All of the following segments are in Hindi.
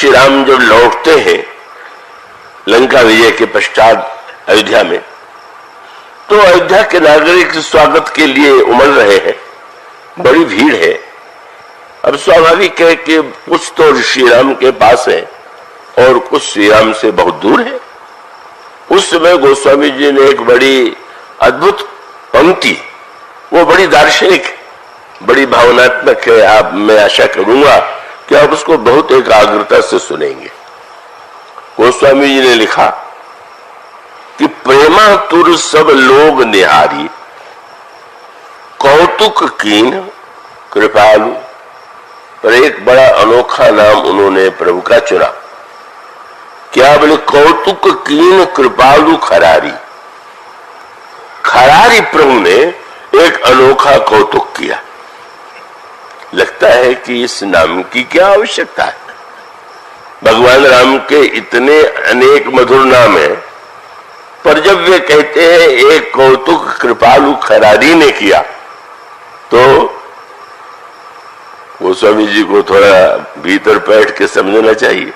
श्री राम जब लौटते हैं लंका विजय के पश्चात अयोध्या में, तो अयोध्या के नागरिक स्वागत के लिए उमड़ रहे हैं, बड़ी भीड़ है। अब स्वाभाविक है कि कुछ तो श्री राम के पास है और कुछ श्री राम से बहुत दूर है। उस समय गोस्वामी जी ने एक बड़ी अद्भुत पंक्ति, वो बड़ी दार्शनिक, बड़ी भावनात्मक है, आप मैं आशा करूंगा कि आप उसको बहुत एकाग्रता से सुनेंगे। गोस्वामी जी ने लिखा कि प्रेमा तुर सब लोग निहारी, कौतुक कीन कृपालु। पर एक बड़ा अनोखा नाम उन्होंने प्रभु का चुना। क्या बोले? कौतुक कीन कृपालु खरारी। खरारी प्रभु ने एक अनोखा कौतुक किया। लगता है कि इस नाम की क्या आवश्यकता है? भगवान राम के इतने अनेक मधुर नाम हैं, पर जब वे कहते हैं एक कौतुक कृपालु खरारी ने किया, तो गोस्वामी जी को थोड़ा भीतर बैठ के समझना चाहिए।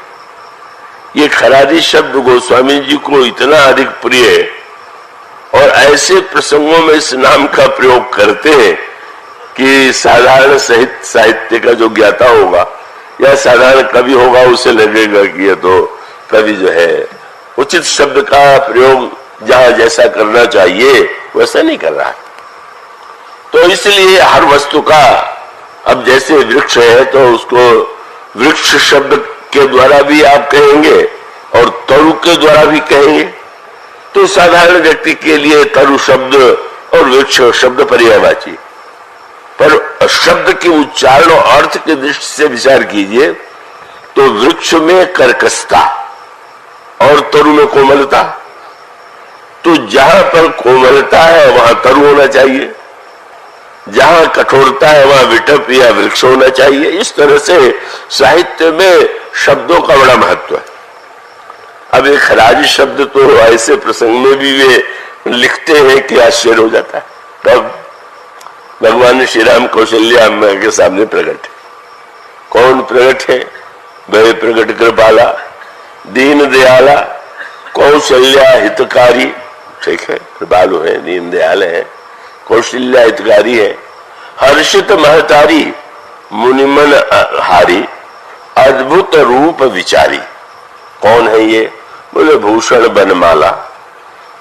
ये खरारी शब्द गोस्वामी जी को इतना अधिक प्रिय है और ऐसे प्रसंगों में इस नाम का प्रयोग करते हैं कि साधारण साहित्य का जो ज्ञाता होगा या साधारण कवि होगा, उसे लगेगा कि ये तो कवि जो है उचित शब्द का प्रयोग जहां जैसा करना चाहिए वैसा नहीं कर रहा है। तो इसलिए हर वस्तु का, अब जैसे वृक्ष है तो उसको वृक्ष शब्द के द्वारा भी आप कहेंगे और तरु के द्वारा भी कहेंगे। तो साधारण व्यक्ति के लिए तरु शब्द और वृक्ष शब्द पर्यायवाची, पर शब्द के उच्चारण और अर्थ के दृष्टि से विचार कीजिए तो वृक्ष में कर्कशता और तरु में कोमलता। तो जहां पर कोमलता है वहां तरु होना चाहिए, जहां कठोरता है वहां विटप या वृक्ष होना चाहिए। इस तरह से साहित्य में शब्दों का बड़ा महत्व है। अब एक खरारी शब्द तो ऐसे प्रसंग में भी वे लिखते हैं कि आश्चर्य हो जाता है। तब भगवान श्री राम कौशल्या अम्मा के सामने प्रकट है। कौन प्रकट है? वह प्रकट कृपाला, दीन दयाला, कौशल्या हितकारी। ठीक है, कृपालु है, दीन दयाल है, कौशल्या हितकारी है, हर्षित महतारी, मुनिमन हारी, अद्भुत रूप विचारी। कौन है ये? बोले भूषण बनमाला,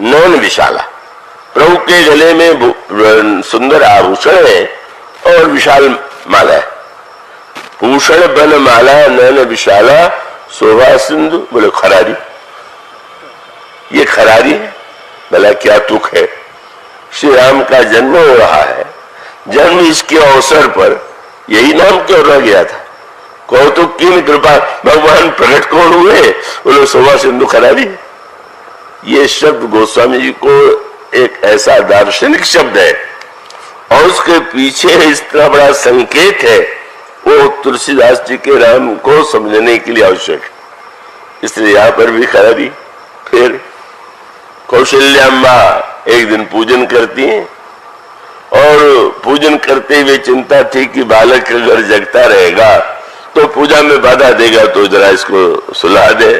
नयन विशाला। प्रभु के गले में सुंदर आभूषण है और विशाल माला है। भूषण बन माला नयन विशाला, शोभा सिंधु। बोले खरारी, ये खरारी है। भला क्या तुक है? श्री राम का जन्म हो रहा है, जन्म इसके अवसर पर यही नाम क्यों रह गया था? कौतुक की कृपा, भगवान प्रकट कौन हुए? बोले शोभा सिंधु खरारी। ये शब्द गोस्वामी जी को एक ऐसा दार्शनिक शब्द है और उसके पीछे इस तरह बड़ा संकेत है, वो तुलसीदास जी के राम को समझने के लिए आवश्यक है। इसलिए यहां पर भी खरारी। फिर कौशल्याम्बा एक दिन पूजन करती हैं और पूजन करते हुए चिंता थी कि बालक अगर जगता रहेगा तो पूजा में बाधा देगा, तो जरा इसको सुला दे।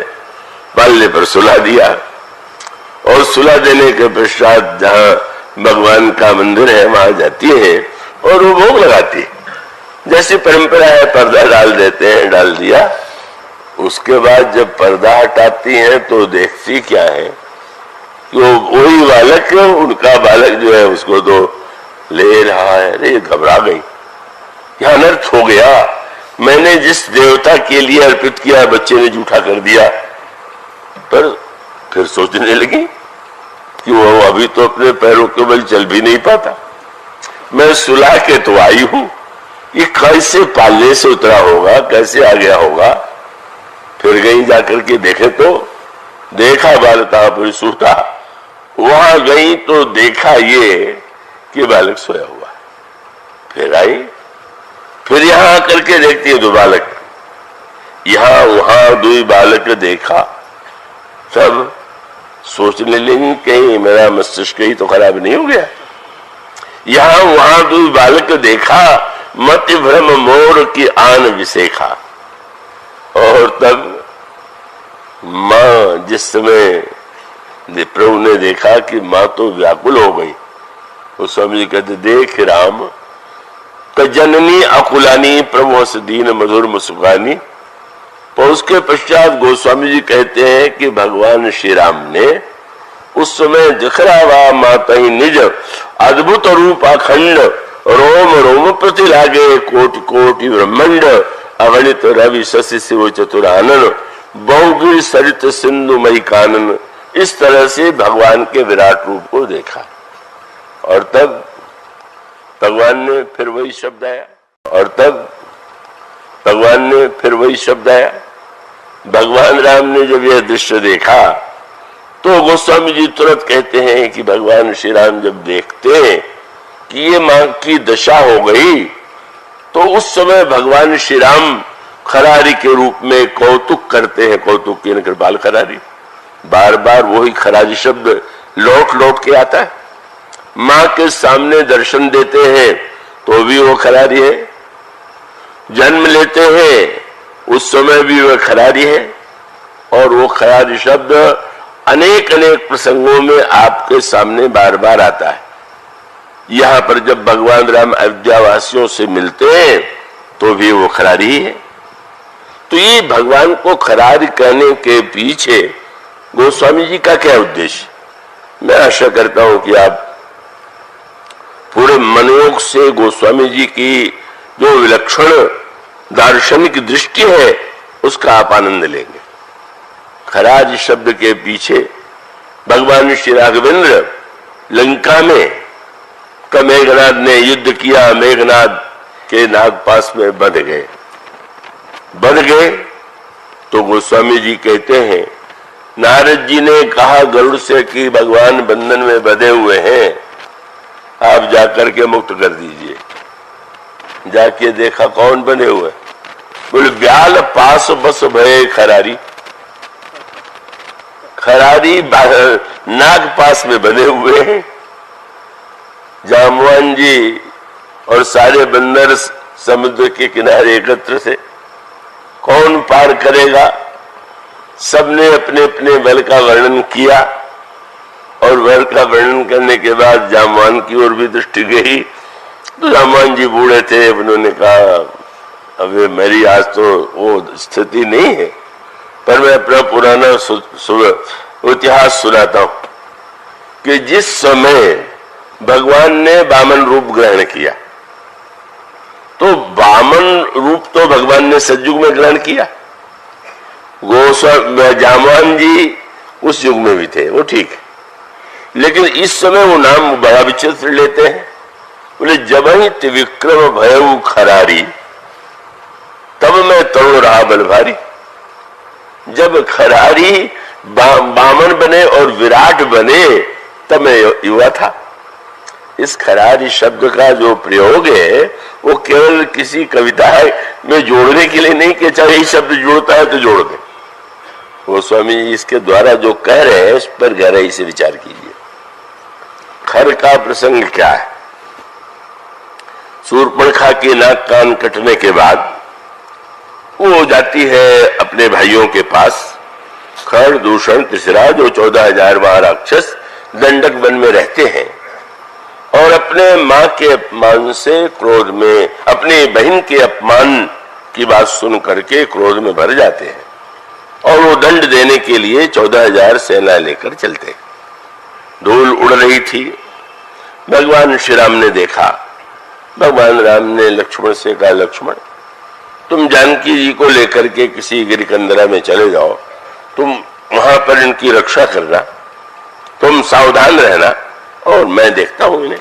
बाल्य पर सुला दिया और सुला देने के पश्चात जहां भगवान का मंदिर है वहां जाती है और वो भोग लगाती है। जैसी परंपरा है पर्दा डाल देते हैं, डाल दिया। उसके बाद जब पर्दा हटाती हैं तो देखती क्या है कि वो वही बालक, उनका बालक जो है उसको तो ले रहा है। अरे घबरा गई, यह अनर्थ हो गया। मैंने जिस देवता के लिए अर्पित किया बच्चे ने जूठा कर दिया। पर फिर सोचने लगी कि वो अभी तो अपने पैरों के बल चल भी नहीं पाता, मैं सुला के तो आई हूं, ये कैसे पालने से उतरा होगा, कैसे आ गया होगा। फिर गई जाकर के देखे तो देखा बालक पर सूता। वहां गई तो देखा ये कि बालक सोया हुआ। फिर आई, फिर यहां आकर के देखती है दो बालक, यहां वहां दो बालक देखा। सब सोचने लगी कहीं मेरा मस्तिष्क ही तो खराब नहीं हो गया। यहां वहां दो बालक देखा, मति भ्रम मोर की आन विसेखा। और तब माँ जिस समय प्रभु ने देखा कि माँ तो व्याकुल हो गई, उस स्वामी जी कहते देख राम जननी अकुलानी प्रभु दीन मधुर मुस्कानी। तो उसके पश्चात गोस्वामी जी कहते हैं कि भगवान श्री राम ने उस समय जखरावा माता ही निज अद्भुत रूप अखंड रोम रोम प्रति लागे कोटि कोटि ब्रह्मांड अगणित रवि शशि शिव चतुरानन बहुगिर सरित सिंधु मई कानन। इस तरह से भगवान के विराट रूप को देखा और तब भगवान ने फिर वही शब्द आया भगवान राम ने जब यह दृश्य देखा तो गोस्वामी जी तुरंत कहते हैं कि भगवान श्री राम जब देखते हैं कि ये मां की दशा हो गई तो उस समय भगवान श्री राम खरारी के रूप में कौतुक करते हैं। कौतुक की कृपाल खरारी, बार बार वही खरारी शब्द लौट लौट के आता है। मां के सामने दर्शन देते हैं तो भी वो खरारी है, जन्म लेते हैं उस समय भी वह खरारी है, और वो खरारी शब्द अनेक अनेक प्रसंगों में आपके सामने बार बार आता है। यहाँ पर जब भगवान राम अयोध्या वासियों से मिलते हैं तो भी वो खरारी है। तो ये भगवान को खरारी कहने के पीछे गोस्वामी जी का क्या उद्देश्य, मैं आशा करता हूं कि आप पूरे मनोयोग से गोस्वामी जी की जो विलक्षण दार्शनिक दृष्टि है उसका आप आनंद लेंगे। खराज शब्द के पीछे भगवान श्री राघवेंद्र लंका में मेघनाद ने युद्ध किया, मेघनाद के नागपास में बंध गए तो गोस्वामी जी कहते हैं नारद जी ने कहा गरुड़ से कि भगवान बंधन में बंधे हुए हैं, आप जाकर के मुक्त कर दीजिए। जाके देखा कौन बंधे हुए, बोले ब्याल पास बस भय खरारी नाग पास में बंधे हुए हैं। जामवान जी और सारे बंदर समुद्र के किनारे एकत्र से कौन पार करेगा। सबने अपने अपने बल का वर्णन किया और बल का वर्णन करने के बाद जामवान की ओर भी दृष्टि गई तो जामवान जी बूढ़े थे, उन्होंने कहा अब मेरी आज तो वो स्थिति नहीं है, पर मैं अपना पुराना इतिहास सुनाता हूं कि जिस समय भगवान ने वामन रूप ग्रहण किया तो वामन रूप तो भगवान ने सतयुग में ग्रहण किया, जामवान जी उस युग में भी थे, वो ठीक है, लेकिन इस समय वो नाम बड़ा विचित्र लेते हैं। बोले जब ही त्रिविक्रम भयउ खरारी तब मैं तरुण रहा बल भारी। जब खरारी वामन बने और विराट बने तब मैं युवा था। इस खरारी शब्द का जो प्रयोग है वो केवल किसी कविता में जोड़ने के लिए नहीं कि चाहे शब्द जोड़ता है तो जोड़ दे। वो स्वामी इसके द्वारा जो कह रहे हैं उस पर गहराई से विचार कीजिए। खर का प्रसंग क्या है। शूर्पणखा के नाक कान कटने के बाद वो जाती है अपने भाइयों के पास। खर दूषण तिसरा जो 14,000 राक्षस दंडक वन में रहते हैं और अपने मां के अपमान से क्रोध में, अपनी बहन के अपमान की बात सुन करके क्रोध में भर जाते हैं और वो दंड देने के लिए 14,000 सेना लेकर चलते। धूल उड़ रही थी, भगवान श्री राम ने देखा। भगवान राम ने लक्ष्मण से कहा लक्ष्मण तुम जानकी जी को लेकर के किसी गिरिकंदरा में चले जाओ, तुम वहां पर इनकी रक्षा करना, तुम सावधान रहना और मैं देखता हूं इन्हें।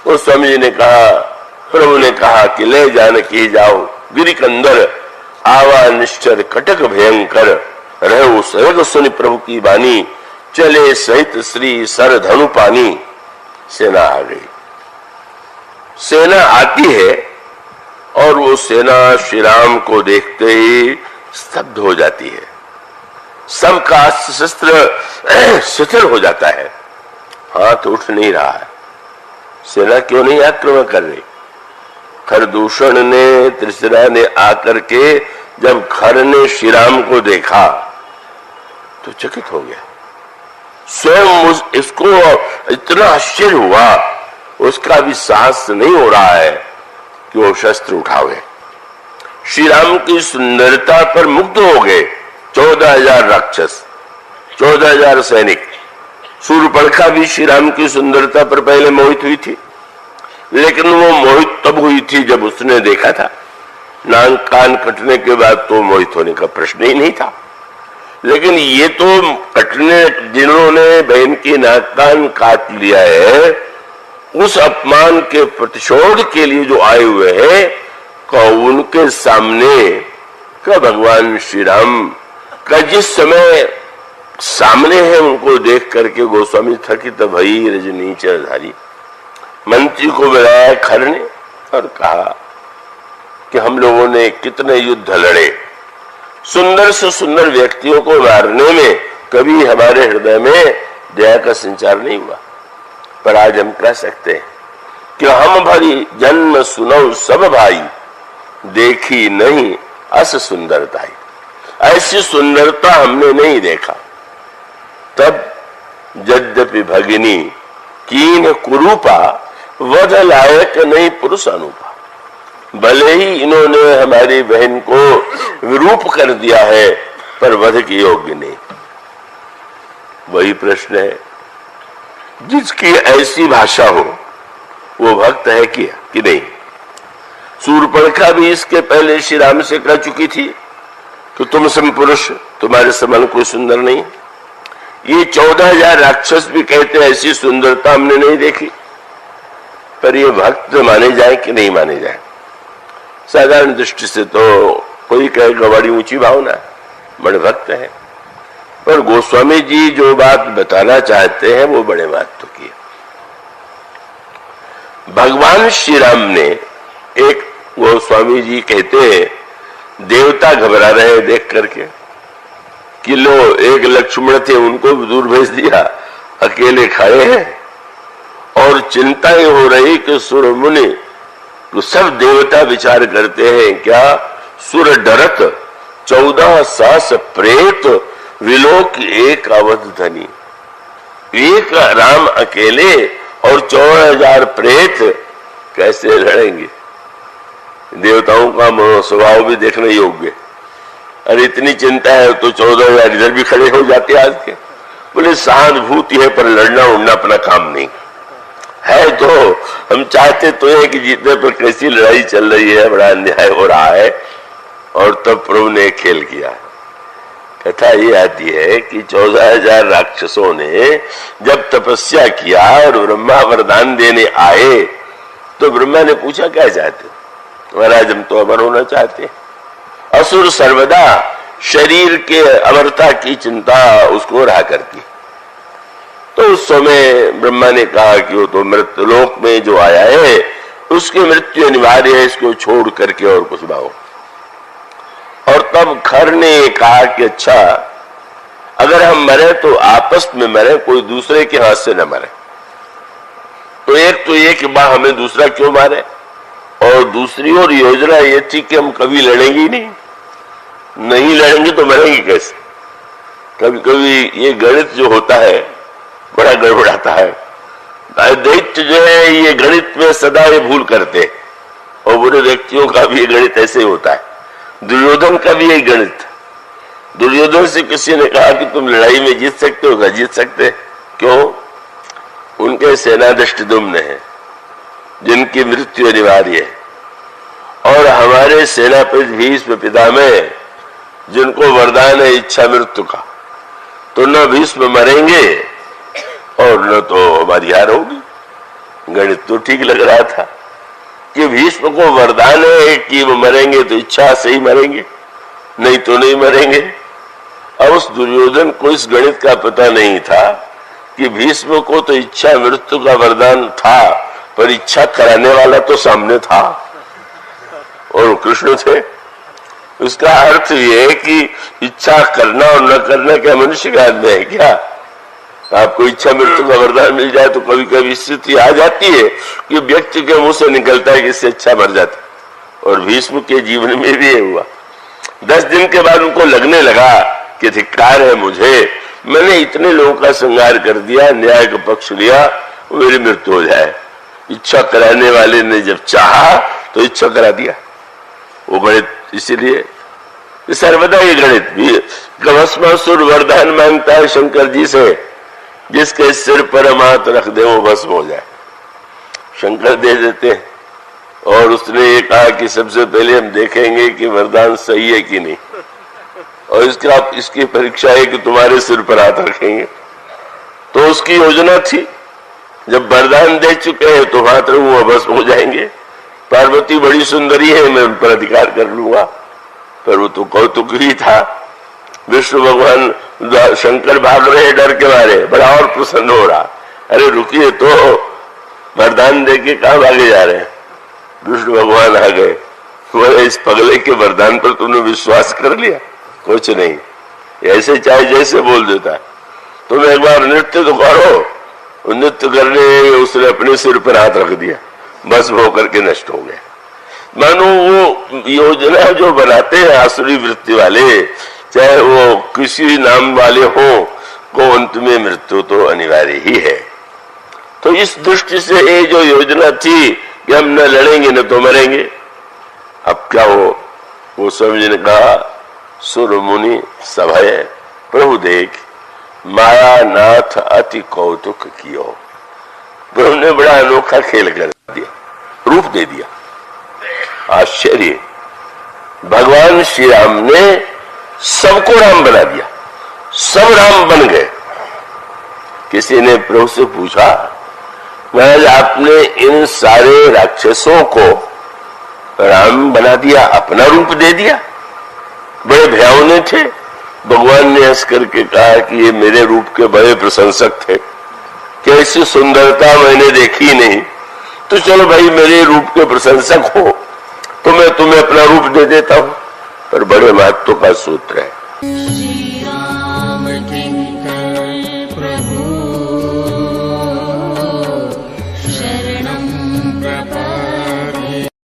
उस स्वामी जी ने कहा, प्रभु ने कहा कि ले जानकी जाओ गिरिकंदर आवा निश्चर कटक भयंकर रहो सर्ग सुनि प्रभु की बानी चले सहित श्री सर धनु पानी। सेना आ गई। सेना आती है और वो सेना श्री राम को देखते ही स्तब्ध हो जाती है। सबका शस्त्र शिथिल हो जाता है, हाथ उठ नहीं रहा है। सेना क्यों नहीं आक्रमण कर रही। खरदूषण ने त्रिशिरा ने आकर के जब खर ने श्री राम को देखा तो चकित हो गया। स्वयं इसको इतना आश्चर्य हुआ, उसका भी साहस नहीं हो रहा है कि वो शस्त्र उठावे। श्री राम की सुंदरता पर मुग्ध हो गए 14,000 राक्षस, 14,000 सैनिक। शूर्पणखा भी श्री राम की सुंदरता पर पहले मोहित हुई थी, लेकिन वो मोहित तब हुई थी जब उसने देखा था। नाक कान कटने के बाद तो मोहित होने का प्रश्न ही नहीं था। लेकिन ये तो कटने, जिन्होंने बहन की नाक कान काट लिया है, उस अपमान के प्रतिशोध के लिए जो आए हुए हैं, का उनके सामने का भगवान श्री राम का जिस समय सामने है, उनको देख करके गोस्वामी थकित भई रजनीचरधारी। मंत्री को बुलाया खर ने और कहा कि हम लोगों ने कितने युद्ध लड़े, सुंदर से सुंदर व्यक्तियों को मारने में कभी हमारे हृदय में दया का संचार नहीं हुआ, पर आज हम कह सकते हैं कि हम भरी जन्म सुनो सब भाई, देखी नहीं अस सुंदरताई। ऐसी सुंदरता हमने नहीं देखा। तब यद्यपि भगिनी कीन कुरूपा, वध लायक नहीं पुरुष अनुपा। भले ही इन्होंने हमारी बहन को विरूप कर दिया है, पर वध के योग्य नहीं। वही प्रश्न है, जिसकी ऐसी भाषा हो वो भक्त है कि नहीं? शूर्पणखा भी इसके पहले श्री राम से कह चुकी थी कि तुम सम पुरुष, तुम्हारे समान कोई सुंदर नहीं। ये 14,000 राक्षस भी कहते हैं ऐसी सुंदरता हमने नहीं देखी। पर ये भक्त माने जाए कि नहीं माने जाए? साधारण दृष्टि से तो कोई कहेगा बड़ी ऊंची भावना, बड़े भक्त है, पर गोस्वामी जी जो बात बताना चाहते हैं वो बड़े महत्व की है। भगवान श्री राम ने एक, गोस्वामी जी कहते हैं देवता घबरा रहे देख करके कि लो एक लक्ष्मण थे, उनको भी दूर भेज दिया, अकेले खड़े हैं और चिंताएं हो रही कि सुर मुनि, तो सब देवता विचार करते हैं क्या सुर डरत 14 सहस प्रेत विलोक एक अवध धनी। एक राम अकेले और 14,000 प्रेत कैसे लड़ेंगे? देवताओं का स्वभाव भी देखने योग्य। अरे इतनी चिंता है तो 14,000 इधर भी खड़े हो जाते आज के। बोले सहानुभूति है पर लड़ना उड़ना अपना काम नहीं है। तो हम चाहते तो है कि जीतने पर कैसी लड़ाई चल रही है, बड़ा अन्याय हो रहा है। और तब प्रभु ने खेल किया। कथा ये आती है कि 14,000 राक्षसों ने जब तपस्या किया और ब्रह्मा वरदान देने आए, तो ब्रह्मा ने पूछा क्या चाहते हो? महाराज हम तो अमर होना चाहते हैं। असुर सर्वदा शरीर के अमरता की चिंता उसको रहा करती। तो उस समय ब्रह्मा ने कहा कि वो तो मृत्यु लोक में जो आया है उसकी मृत्यु अनिवार्य है, इसको छोड़ करके और कुछ भाओ। और तब खर ने कहा कि अच्छा अगर हम मरे तो आपस में मरे, कोई दूसरे के हाथ से न मरे। तो ये कि बा हमें दूसरा क्यों मारे, और दूसरी और योजना ये थी कि हम कभी लड़ेंगे ही नहीं लड़ेंगे तो मरेंगे कैसे? कभी कभी ये गणित जो होता है बड़ा गड़बड़ाता है। दैत्य जो है ये गणित में सदा ये भूल करते, और बुरे व्यक्तियों का भी ये गणित ऐसे ही होता है। दुर्योधन का भी यही गणित। दुर्योधन से किसी ने कहा कि तुम लड़ाई में जीत सकते हो? क्या जीत सकते? क्यों? उनके सेनाध्यक्ष दुम्न है जिनकी मृत्यु अनिवार्य है, और हमारे सेनापति भीष्म पितामह जिनको वरदान है इच्छा मृत्यु का। तो न भीष्म मरेंगे और न तो हमारी हार होगी। गणित तो ठीक लग रहा था कि भीष्म को वरदान है कि वो मरेंगे तो इच्छा से ही मरेंगे, नहीं तो नहीं मरेंगे। अब उस दुर्योधन को इस गणित का पता नहीं था कि भीष्म को तो इच्छा मृत्यु का वरदान था, पर इच्छा कराने वाला तो सामने था और कृष्ण थे। उसका अर्थ ये है कि इच्छा करना और न करना क्या मनुष्य के हाथ में है क्या? आपको इच्छा मृत्यु का वरदान मिल जाए तो कभी कभी स्थिति आ जाती है कि व्यक्ति के मुंह से निकलता है कि इससे अच्छा मर जाता। और भीष्म के जीवन में भी ये हुआ। 10 दिन के बाद उनको लगने लगा कि धिक्कार है मुझे, मैंने इतने लोगों का संहार कर दिया, न्याय का पक्ष लिया, मेरी मृत्यु हो जाए। इच्छा कराने वाले ने जब चाहा तो इच्छा करा दिया। वो गणित इसीलिए सर्वदा ये गणित भी भस्मासुर वरदान मांगता है शंकर जी से, जिसके सिर पर हम हाथ रख दे वो भस्म हो जाए। शंकर दे देते हैं। और उसने ये कहा कि सबसे पहले हम देखेंगे कि वरदान सही है कि नहीं, और इसकी परीक्षा है कि तुम्हारे सिर पर हाथ रखेंगे। तो उसकी योजना थी, जब वरदान दे चुके हैं तो हाथ रखूंगा भस्म हो जाएंगे। पार्वती बड़ी सुंदरी है, मैं उन पर अधिकार कर लूंगा। पर वो तो कौतुक ही था। विष्णु भगवान शंकर भाग रहे डर के मारे, बड़ा और प्रसन्न हो रहा। अरे रुकिए तो, वरदान दे के कहां भागे जा रहे हैं। विष्णु भगवान आ गए, बोले इस पगले के वरदान पर तुमने विश्वास कर लिया? कुछ नहीं, ऐसे चाहे जैसे बोल देता है, तुम एक बार नृत्य तो करो। नृत्य करने उसने अपने सिर पर हाथ रख दिया, बस होकर के नष्ट हो गया। मानो वो योजना जो बनाते हैं आसुरी वृत्ति वाले, चाहे वो किसी नाम वाले हो, को अंत में मृत्यु तो अनिवार्य ही है। तो इस दृष्टि से ये जो योजना थी कि हम न लड़ेंगे न तो मरेंगे, अब क्या हो, वो स्वामी ने कहा सुर मुनि सभय प्रभु देख माया नाथ अति कौतुक कियो। प्रभु ने बड़ा अनोखा खेल कर दिया, रूप दे दिया। आश्चर्य, भगवान श्री राम ने सबको राम बना दिया, सब राम बन गए। किसी ने प्रभु से पूछा, महाराज आपने इन सारे राक्षसों को राम बना दिया, अपना रूप दे दिया? बड़े भयावने थे। भगवान ने हंस करके कहा कि ये मेरे रूप के बड़े प्रशंसक थे, कैसी सुंदरता मैंने देखी नहीं। तो चलो भाई मेरे रूप के प्रशंसक हो तो मैं तुम्हें अपना रूप दे देता हूं। पर बड़े महत्व का सूत्र है।